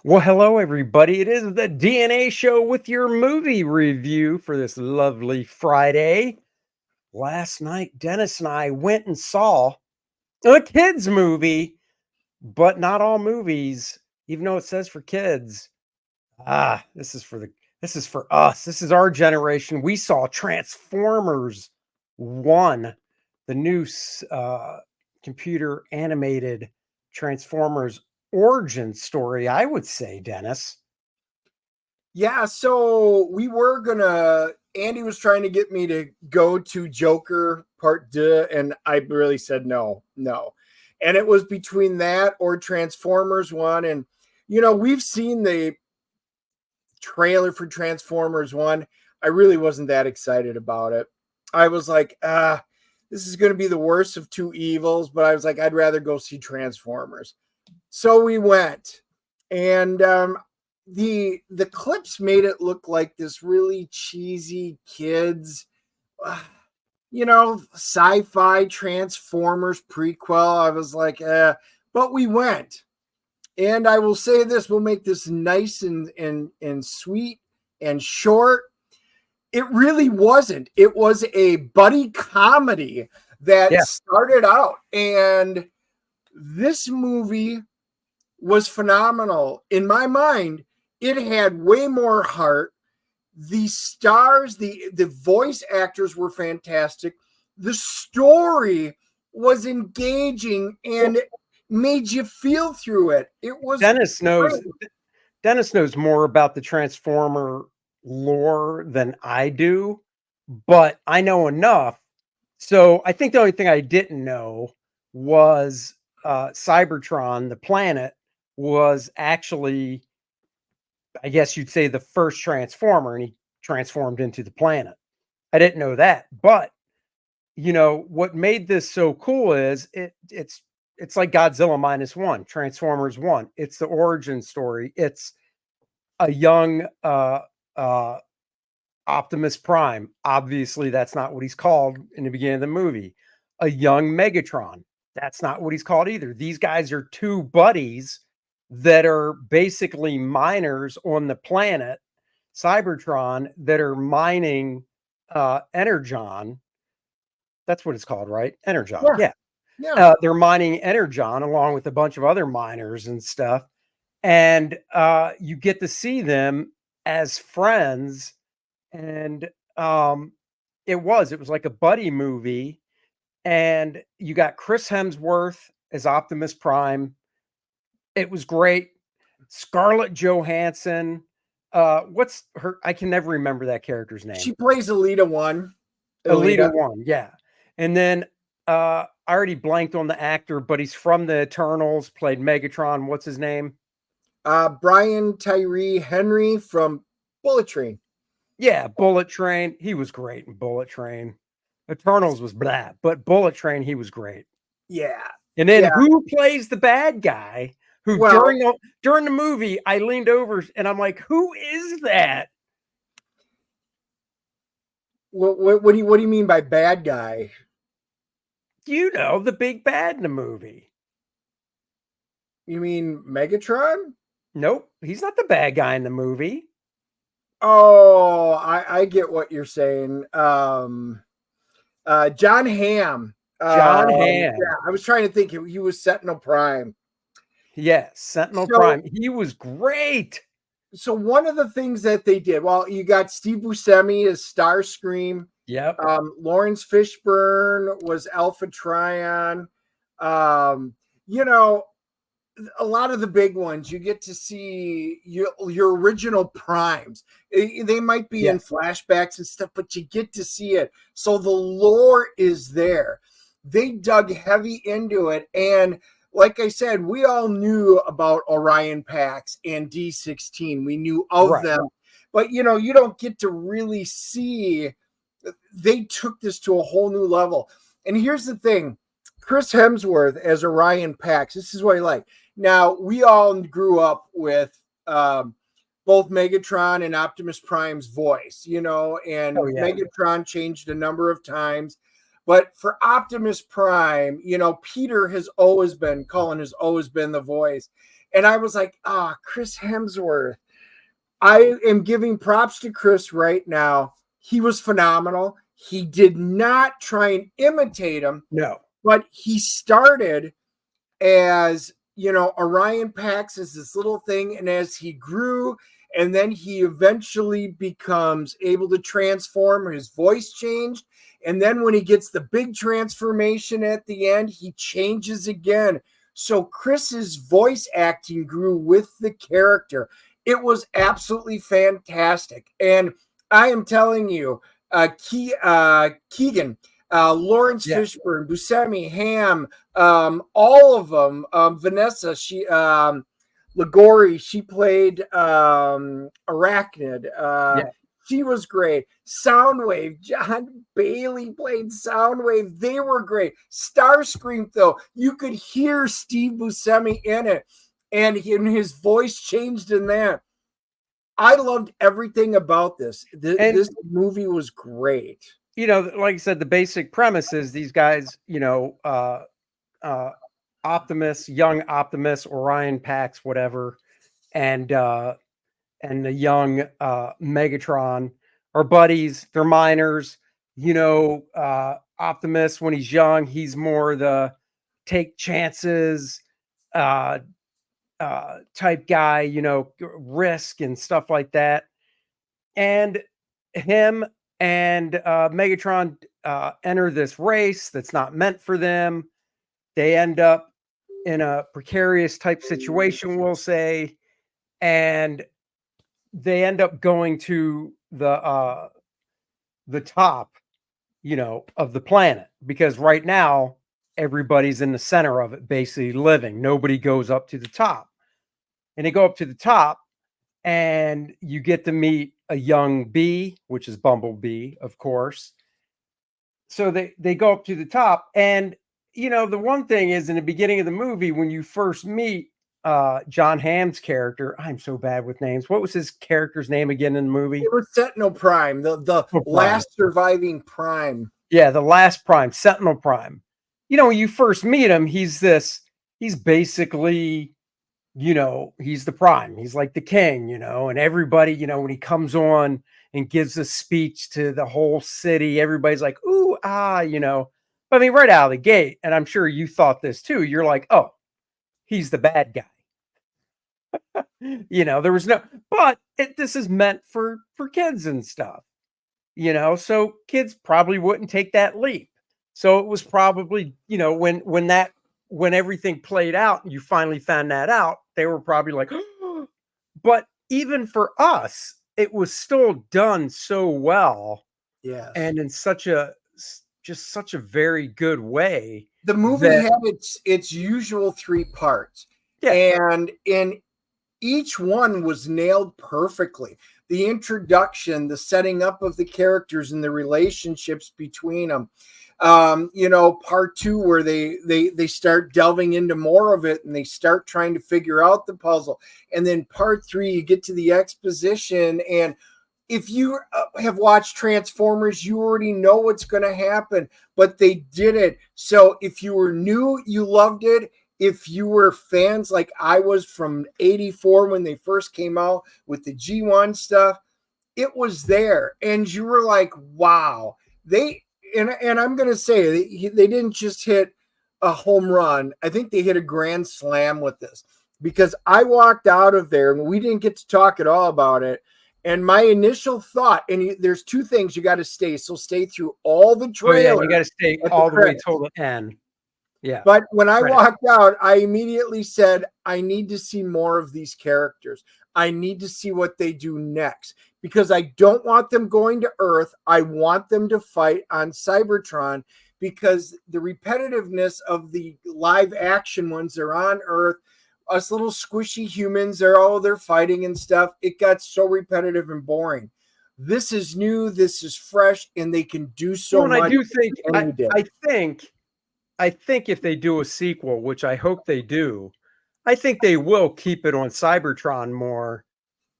Well, hello, everybody. It is the DNA show with your movie review for this lovely Friday. Last night, Dennis and I went and saw a kids' movie, but not all movies, even though it says for kids. This is for us. This is our generation. We saw Transformers 1, the new computer animated Transformers origin story, I would say, Dennis. Yeah, so Andy was trying to get me to go to Joker Part 2, and I really said no. And it was between that or Transformers 1. And, we've seen the trailer for Transformers 1. I really wasn't that excited about it. I was like, this is going to be the worst of two evils, but I was like, I'd rather go see Transformers. So we went, and the clips made it look like this really cheesy kids, sci-fi Transformers prequel. I was like, but we went. And I will say this, we'll make this nice and sweet and short. It really wasn't. It was a buddy comedy that started out. And this movie was phenomenal. In my mind, it had way more heart. The stars, the voice actors were fantastic. The story was engaging and made you feel through it. It was Dennis knows more about the Transformer lore than I do, but I know enough. So I think the only thing I didn't know was Cybertron, the planet, was actually, I guess you'd say, the first Transformer, and he transformed into the planet. I didn't know that, but what made this so cool is it's like Godzilla -1, Transformers 1. It's the origin story. It's a young Optimus Prime. Obviously, that's not what he's called in the beginning of the movie. A young Megatron. That's not what he's called either. These guys are two buddies that are basically miners on the planet Cybertron that are mining Energon. That's what it's called, right? Energon. Yeah. They're mining Energon along with a bunch of other miners and stuff. And you get to see them as friends. And it was like a buddy movie. And you got Chris Hemsworth as Optimus Prime. It was great. Scarlett Johansson. What's her? I can never remember that character's name. She plays Alita 1. Alita 1, yeah. And then I already blanked on the actor, but he's from the Eternals, played Megatron. What's his name? Brian Tyree Henry from Bullet Train. Yeah, Bullet Train. He was great in Bullet Train. Eternals was blah, but Bullet Train, he was great. Yeah. And then who plays the bad guy? Who during the movie, I leaned over and I'm like, who is that? What do you mean by bad guy? The big bad in the movie. You mean Megatron? Nope, he's not the bad guy in the movie. Oh, I get what you're saying. John Hamm. John Hamm. Yeah, I was trying to think. He was Sentinel Prime. Yes, Sentinel Prime. He was great. So one of the things that they did, well, you got Steve Buscemi as Starscream. Yep. Lawrence Fishburne was Alpha Trion. A lot of the big ones, you get to see your original primes. They might be in flashbacks and stuff, but you get to see it. So the lore is there. They dug heavy into it. And like I said, we all knew about Orion Pax and D16. We knew of them. But, you don't get to really see. They took this to a whole new level. And here's the thing. Chris Hemsworth as Orion Pax. This is what I like. Now, we all grew up with both Megatron and Optimus Prime's voice, and Megatron changed a number of times. But for Optimus Prime, Peter has always been the voice. And I was like, Chris Hemsworth. I am giving props to Chris right now. He was phenomenal. He did not try and imitate him, No. but he started as, Orion Pax is this little thing. And as he grew, and then he eventually becomes able to transform, his voice changed. And then when he gets the big transformation at the end, he changes again. So Chris's voice acting grew with the character. It was absolutely fantastic. And I am telling you, Keegan, Lawrence Yeah. Fishburne, Buscemi, Ham, all of them. Vanessa, Ligori, she played Arachnid. Yeah. She was great. Soundwave, John Bailey played Soundwave. They were great. Starscream, though, you could hear Steve Buscemi in it, and his voice changed in that. I loved everything about this. And This movie was great. like I said, the basic premise is these guys, Optimus, young Optimus, Orion Pax, whatever, and the young Megatron are buddies. They're minors. Optimus, when he's young, he's more the take chances uh, type guy, risk and stuff like that. And him and Megatron enter this race that's not meant for them. They end up in a precarious type situation, we'll say, and they end up going to the top, of the planet, because right now everybody's in the center of it, basically living. Nobody goes up to the top, and they go up to the top, and you get to meet a young bee, which is Bumblebee, of course. So they go up to the top, and the one thing is, in the beginning of the movie, when you first meet John Hamm's character, I'm so bad with names. What was his character's name again in the movie? It was Sentinel Prime, the Oh, Prime. last surviving Prime. Yeah, the last Prime, Sentinel Prime. When you first meet him, he's basically, he's the Prime. He's like the king, and everybody, when he comes on and gives a speech to the whole city, everybody's like, ooh, But I mean, right out of the gate, and I'm sure you thought this too, you're like, oh, he's the bad guy. There was no, but this is meant for kids and stuff, so kids probably wouldn't take that leap. So it was probably, when everything played out and you finally found that out, they were probably like, oh. But even for us, it was still done so well. Yes. And in such a very good way. The movie had its usual 3 parts. Yeah. And in each one was nailed perfectly. The introduction, the setting up of the characters and the relationships between them. Part 2 where they start delving into more of it and they start trying to figure out the puzzle. And then part 3, you get to the exposition. And if you have watched Transformers, you already know what's going to happen, but they did it. So if you were new, you loved it. If you were fans like I was from 84 when they first came out with the G1 stuff, it was there. And you were like, wow. And I'm going to say they didn't just hit a home run. I think they hit a grand slam with this, because I walked out of there and we didn't get to talk at all about it. And my initial thought, and there's 2 things you got to stay. So stay through all the trailers. Oh, yeah, you got to stay all the way till the end. Yeah. But when I walked out, I immediately said, I need to see more of these characters. I need to see what they do next, because I don't want them going to Earth. I want them to fight on Cybertron, because the repetitiveness of the live action ones are on Earth. Us little squishy humans, they're fighting and stuff. It got so repetitive and boring. This is new. This is fresh, and they can do so much. I do think, I think if they do a sequel, which I hope they do, I think they will keep it on Cybertron more,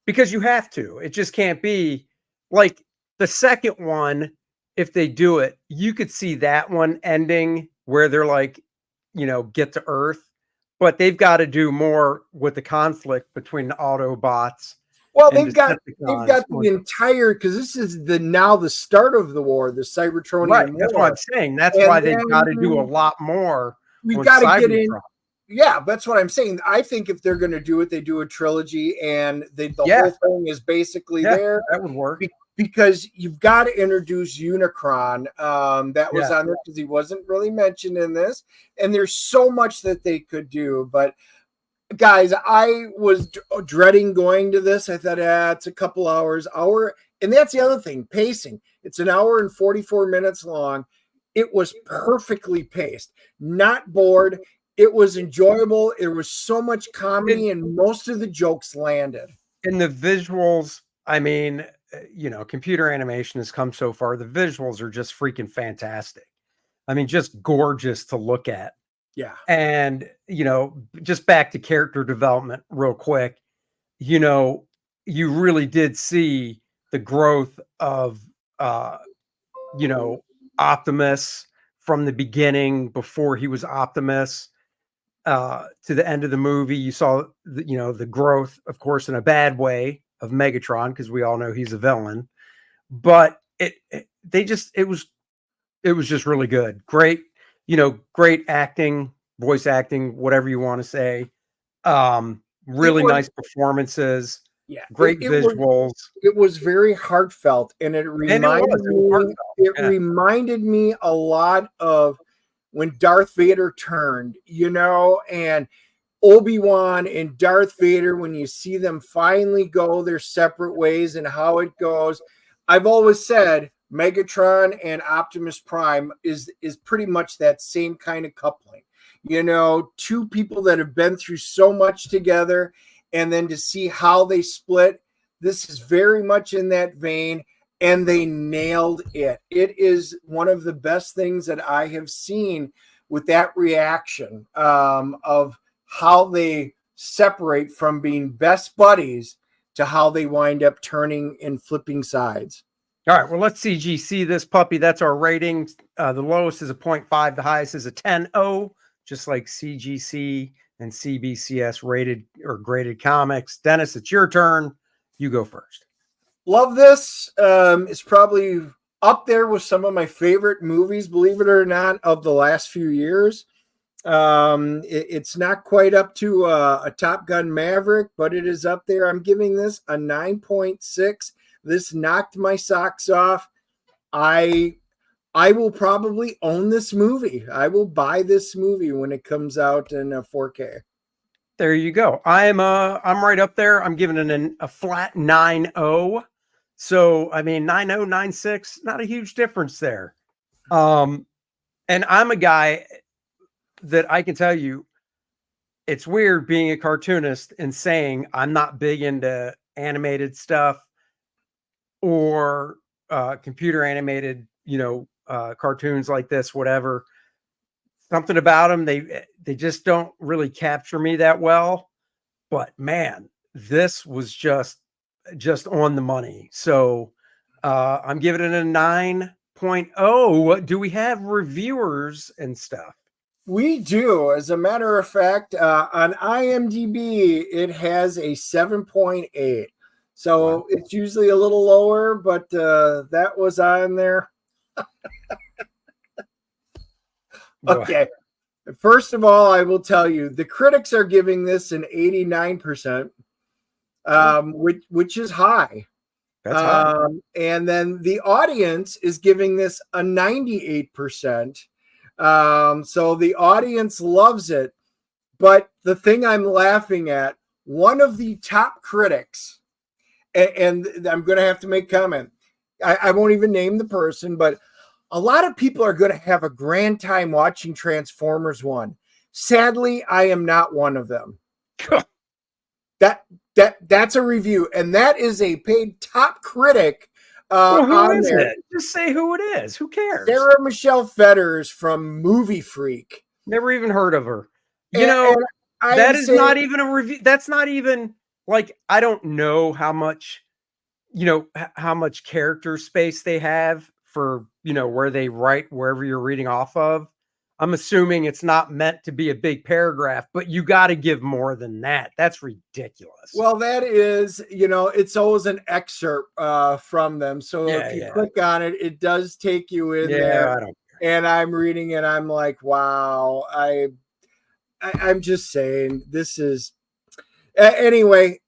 because you have to. It just can't be like the second one. If they do it, you could see that one ending where they're like, get to Earth. but they've got to do more with the conflict between the Autobots Well, and they've Decepticons. got the entire, because this is now the start of the war, the Right. Cybertronian That's what I'm War, saying. That's and why they've got to do a then lot more we've on got to get in. Cybertron. Yeah, that's what I'm saying. I think if they're going to do it, they do a trilogy, and the Yeah. whole thing is basically Yeah, there that would work. because you've got to introduce Unicron. That was Yeah. on there because he wasn't really mentioned in this, and there's so much that they could do. But guys, I was dreading going to this. I thought, it's a couple hours, and that's the other thing, pacing. It's an hour and 44 minutes long. It was perfectly paced, not bored. It was enjoyable. There was so much comedy, and most of the jokes landed. And the visuals, I mean, computer animation has come so far. The visuals are just freaking fantastic. I mean, just gorgeous to look at. Yeah. And, just back to character development real quick, you really did see the growth of, Optimus from the beginning before he was Optimus to the end of the movie. You saw, the growth, of course, in a bad way of Megatron, because we all know he's a villain. But it was just really good. Great, great acting, voice acting, whatever you want to say. Really nice performances. Yeah, Great visuals. It was very heartfelt, and it reminded me a lot of when Darth Vader turned, and Obi-Wan and Darth Vader, when you see them finally go their separate ways and how it goes. I've always said Megatron and Optimus Prime is pretty much that same kind of coupling. Two people that have been through so much together, and then to see how they split, this is very much in that vein, and they nailed it. It is one of the best things that I have seen with that reaction of how they separate from being best buddies to how they wind up turning and flipping sides. All right, well, let's CGC this puppy. That's our rating. The lowest is a 0.5. The highest is a 10.0, just like CGC and CBCS rated or graded comics. Dennis, it's your turn. You go first. Love this. It's probably up there with some of my favorite movies, believe it or not, of the last few years. It's not quite up to a Top Gun Maverick, but it is up there. I'm giving this a 9.6. This knocked my socks off. I will probably own this movie. I will buy this movie when it comes out in 4K. There you go. I'm right up there. I'm giving it a flat 9.0. So I mean 9.0, 9.6, not a huge difference there. And I'm a guy that I can tell you, it's weird being a cartoonist and saying I'm not big into animated stuff or computer animated, cartoons like this, whatever. Something about them, they just don't really capture me that well. But man, this was just on the money. So I'm giving it a 9.0. Do we have reviewers and stuff? We do. As a matter of fact, on IMDb, it has a 7.8. So wow. It's usually a little lower, but that was on there. Okay. First of all, I will tell you, the critics are giving this an 89%, which is high. That's high. And then the audience is giving this a 98%. So the audience loves it. But the thing I'm laughing at, one of the top critics, and I'm going to have to make comment. I won't even name the person, but a lot of people are going to have a grand time watching Transformers 1. Sadly, I am not one of them. That's a review, and that is a paid top critic. Well, who is it? Just say who it is. Who cares? Sarah Michelle Fetters from Movie Freak. Never even heard of her. That is not even a review. That's not even like, I don't know how much, how much character space they have for, where they write, wherever you're reading off of. I'm assuming it's not meant to be a big paragraph, but you got to give more than that. That's ridiculous. Well, that is, it's always an excerpt from them. So if you click on it, it does take you in there. I don't care. And I'm reading it. I'm like, wow. I'm just saying, this is anyway.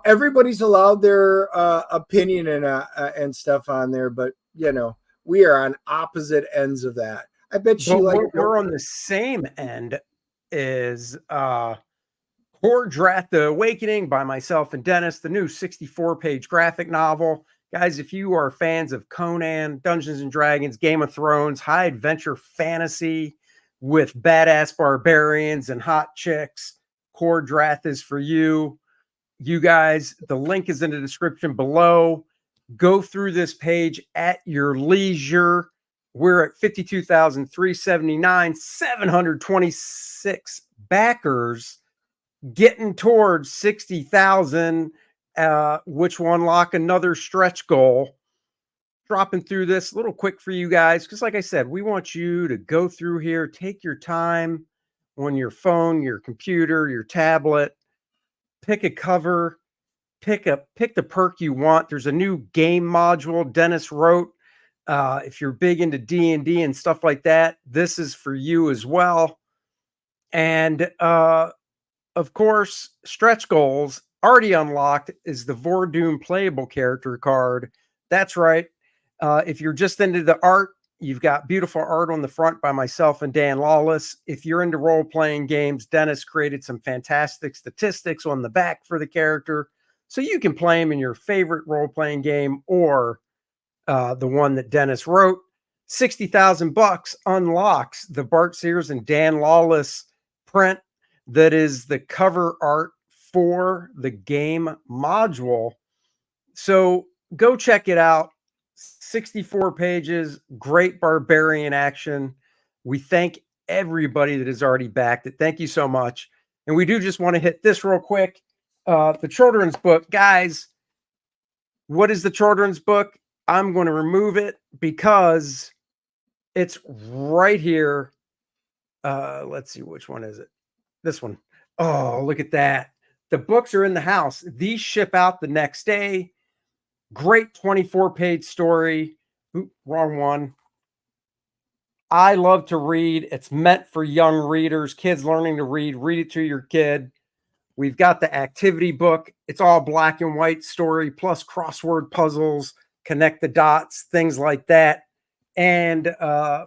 Everybody's allowed their opinion and stuff on there, but we are on opposite ends of that. I bet she we're on the same end is Kor-Drath, The Awakening by myself and Dennis, the new 64-page graphic novel. Guys, if you are fans of Conan, Dungeons and Dragons, Game of Thrones, high adventure fantasy with badass barbarians and hot chicks, Kor-Drath is for you. You guys, the link is in the description below. Go through this page at your leisure. We're at 52,379, 726 backers, getting towards 60,000, which will unlock another stretch goal. Dropping through this a little quick for you guys, because like I said, we want you to go through here, take your time on your phone, your computer, your tablet, pick a cover, pick the perk you want. There's a new game module Dennis wrote. If you're big into D&D and stuff like that, this is for you as well. And of course, stretch goals already unlocked is the Vordoom playable character card. That's right. If you're just into the art, you've got beautiful art on the front by myself and Dan Lawless. If you're into role-playing games, Dennis created some fantastic statistics on the back for the character, so you can play him in your favorite role-playing game or the one that Dennis wrote. $60,000 unlocks the Bart Sears and Dan Lawless print that is the cover art for the game module. So go check it out. 64 pages, great barbarian action. We thank everybody that has already backed it. Thank you so much. And we do just want to hit this real quick. The children's book, guys, what is the children's book? I'm going to remove it because it's right here. Let's see, which one is it? This one. Oh, look at that. The books are in the house. These ship out the next day. Great 24-page story. Ooh, wrong one. I love to read. It's meant for young readers, kids learning to read. Read it to your kid. We've got the activity book. It's all black and white story plus crossword puzzles, connect the dots, things like that. And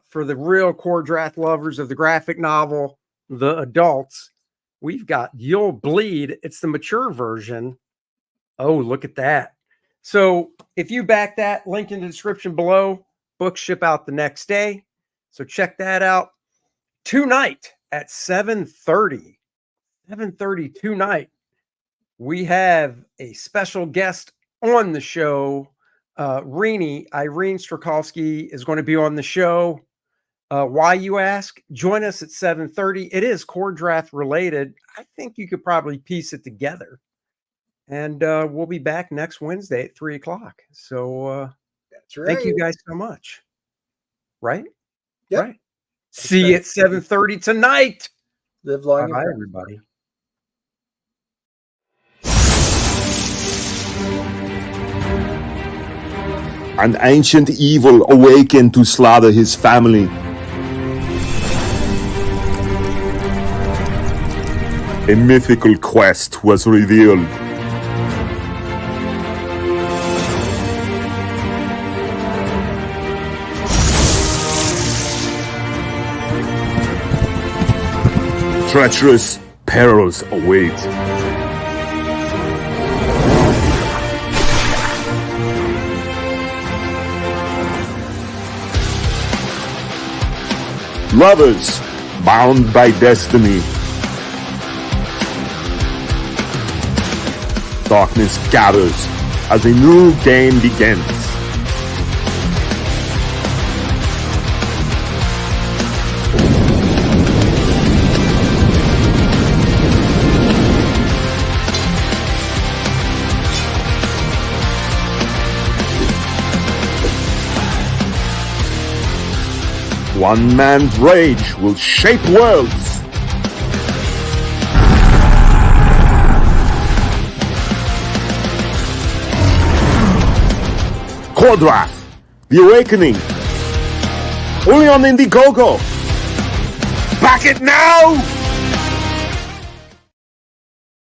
for the real Kor-Drath lovers of the graphic novel, the adults, we've got You'll Bleed. It's the mature version. Oh, look at that. So if you back that, link in the description below. Books ship out the next day. So check that out. Tonight at 7:30 tonight, we have a special guest on the show. Irene Strakovsky is going to be on the show. Why, you ask? Join us at 7:30. It is Kor-Drath related. I think you could probably piece it together. And we'll be back next Wednesday at 3 o'clock. So that's right. Thank you guys so much. Right? Yep. Right. See you at 7:30 tonight. Live long. Bye, everybody. An ancient evil awakened to slaughter his family. A mythical quest was revealed. Treacherous perils await. Lovers bound by destiny. Darkness gathers as a new game begins. One man's rage will shape worlds. Kor-Drath, The Awakening. Only on Indiegogo. Back it now!